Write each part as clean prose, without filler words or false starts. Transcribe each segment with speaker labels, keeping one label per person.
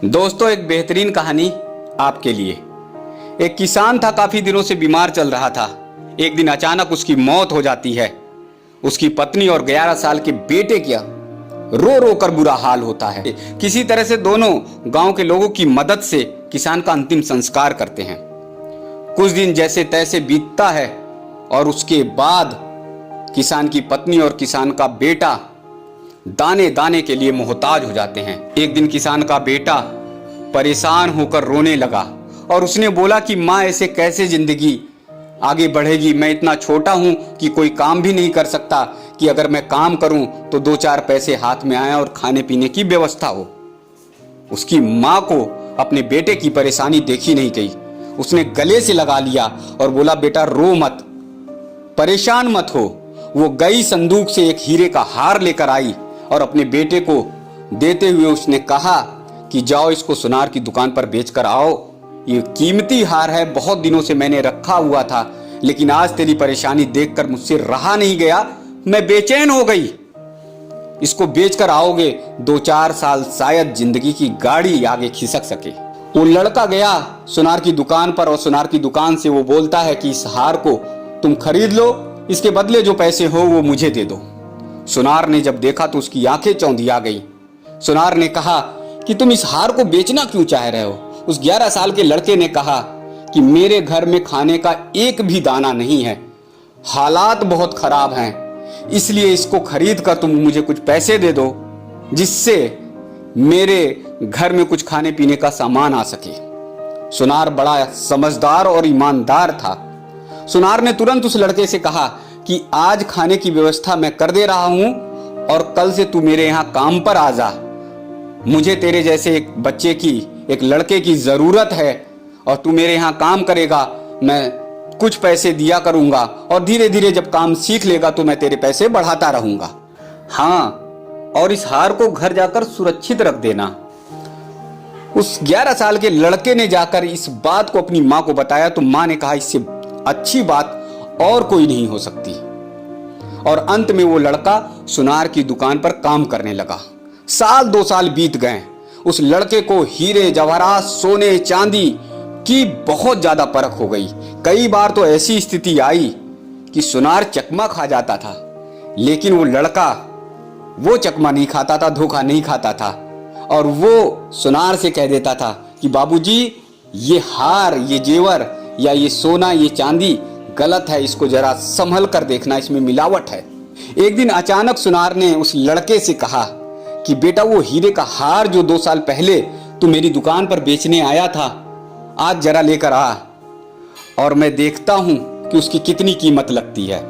Speaker 1: दोस्तों, एक बेहतरीन कहानी आपके लिए। एक किसान था, काफी दिनों से बीमार चल रहा था। एक दिन अचानक उसकी मौत हो जाती है। उसकी पत्नी और 11 साल के बेटे का रो रो कर बुरा हाल होता है। किसी तरह से दोनों गांव के लोगों की मदद से किसान का अंतिम संस्कार करते हैं। कुछ दिन जैसे तैसे बीतता है और उसके बाद किसान की पत्नी और किसान का बेटा दाने दाने के लिए मोहताज हो जाते हैं। एक दिन किसान का बेटा परेशान होकर रोने लगा और उसने बोला कि माँ, ऐसे कैसे जिंदगी आगे बढ़ेगी। मैं इतना छोटा हूं कि कोई काम भी नहीं कर सकता कि अगर मैं काम करूं तो 2-4 पैसे हाथ में आए और खाने पीने की व्यवस्था हो। उसकी माँ को अपने बेटे की परेशानी देखी नहीं गई। उसने गले से लगा लिया और बोला, बेटा रो मत, परेशान मत हो। वो गई, संदूक से एक हीरे का हार लेकर आई और अपने बेटे को देते हुए उसने कहा कि जाओ, इसको सुनार की दुकान पर बेचकर आओ। ये कीमती हार है, बहुत दिनों से मैंने रखा हुआ था, लेकिन आज तेरी परेशानी देखकर मुझसे रहा नहीं गया, मैं बेचैन हो गई। इसको बेचकर आओगे, 2-4 साल शायद जिंदगी की गाड़ी आगे खिसक सके। वो लड़का गया सुनार की दुकान पर और सुनार की दुकान से वो बोलता है कि इस हार को तुम खरीद लो, इसके बदले जो पैसे हो वो मुझे दे दो। सुनार ने जब देखा तो उसकी आंखें चौंधिया गई। सुनार ने कहा कि तुम इस हार को बेचना क्यों चाह रहे हो? उस 11 साल के लड़के ने कहा कि मेरे घर में खाने का एक भी दाना नहीं है, हालात बहुत खराब हैं, इसलिए इसको खरीद कर तुम मुझे कुछ पैसे दे दो जिससे मेरे घर में कुछ खाने पीने का सामान आ सके। सुनार बड़ा समझदार और ईमानदार था। सुनार ने तुरंत उस लड़के से कहा कि आज खाने की व्यवस्था मैं कर दे रहा हूं और कल से तू मेरे यहां काम पर आ जा। मुझे तेरे जैसे एक बच्चे की, एक लड़के की जरूरत है और तू मेरे यहां काम करेगा, मैं कुछ पैसे दिया करूंगा और धीरे धीरे जब काम सीख लेगा तो मैं तेरे पैसे बढ़ाता रहूंगा। हाँ, और इस हार को घर जाकर सुरक्षित रख देना। उस 11 साल के लड़के ने जाकर इस बात को अपनी माँ को बताया तो माँ ने कहा, इससे अच्छी बात और कोई नहीं हो सकती। और अंत में वो लड़का सुनार की दुकान पर काम करने लगा। 1-2 साल बीत गए। उस लड़के को हीरे जवाहरात, सोने चांदी की बहुत ज्यादा परख हो गई। कई बार तो ऐसी स्थिति आई कि सुनार चकमा खा जाता था, लेकिन वो लड़का वो चकमा नहीं खाता था, धोखा नहीं खाता था और वो सुनार से कह देता था कि बाबूजी, ये हार, ये जेवर या ये सोना, ये चांदी गलत है, इसको जरा संभल कर देखना, इसमें मिलावट है। एक दिन अचानक सुनार ने उस लड़के से कहा कि बेटा, वो हीरे का हार जो 2 साल पहले तू मेरी दुकान पर बेचने आया था, आज जरा लेकर आ और मैं देखता हूं कि उसकी कितनी कीमत लगती है।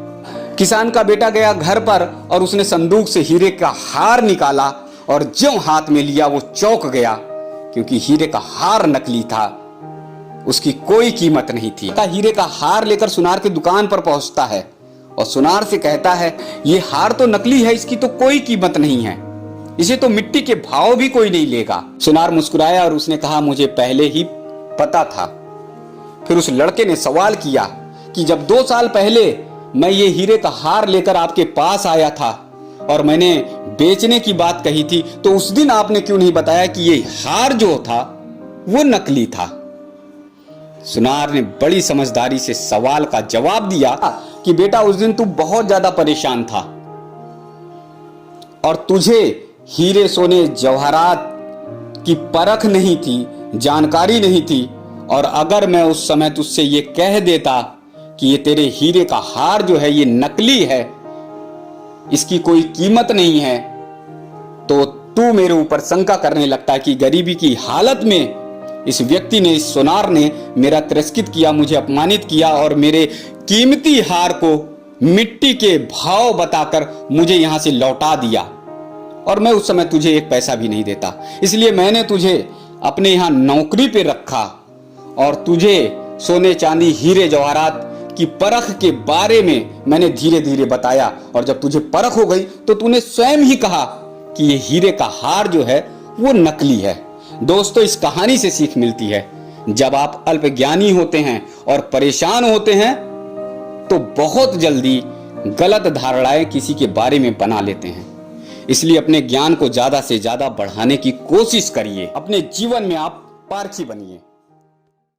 Speaker 1: किसान का बेटा गया घर पर और उसने संदूक से हीरे का हार निकाला और ज्यों हाथ में लिया वो चौंक गया, क्योंकि हीरे का हार नकली था, उसकी कोई कीमत नहीं थी। हीरे का हार लेकर सुनार की दुकान पर पहुंचता है और सुनार से कहता है, ये हार तो नकली है, इसकी तो कोई कीमत नहीं है, इसे तो मिट्टी के भाव भी कोई नहीं लेगा। सुनार मुस्कुराया और उसने कहा, मुझे पहले ही पता था। फिर उस लड़के ने सवाल किया कि जब 2 साल पहले मैं ये हीरे का हार लेकर आपके पास आया था और मैंने बेचने की बात कही थी, तो उस दिन आपने क्यों नहीं बताया कि ये हार जो था वो नकली था? सुनार ने बड़ी समझदारी से सवाल का जवाब दिया कि बेटा, उस दिन तू बहुत ज्यादा परेशान था और तुझे हीरे सोने जवाहरात की परख नहीं थी, जानकारी नहीं थी, और अगर मैं उस समय तुझसे ये कह देता कि ये तेरे हीरे का हार जो है ये नकली है, इसकी कोई कीमत नहीं है, तो तू मेरे ऊपर शंका करने लगता कि गरीबी की हालत में इस व्यक्ति ने, इस सुनार ने मेरा तिरस्कृत किया, मुझे अपमानित किया और मेरे कीमती हार को मिट्टी के भाव बताकर मुझे यहां से लौटा दिया, और मैं उस समय तुझे एक पैसा भी नहीं देता। इसलिए मैंने तुझे अपने यहां नौकरी पे रखा और तुझे सोने चांदी हीरे जवाहरात की परख के बारे में मैंने धीरे धीरे बताया, और जब तुझे परख हो गई तो तूने स्वयं ही कहा कि ये हीरे का हार जो है वो नकली है। दोस्तों, इस कहानी से सीख मिलती है, जब आप अल्पज्ञानी होते हैं और परेशान होते हैं तो बहुत जल्दी गलत धारणाएं किसी के बारे में बना लेते हैं। इसलिए अपने ज्ञान को ज्यादा से ज्यादा बढ़ाने की कोशिश करिए। अपने जीवन में आप पारखी बनिए।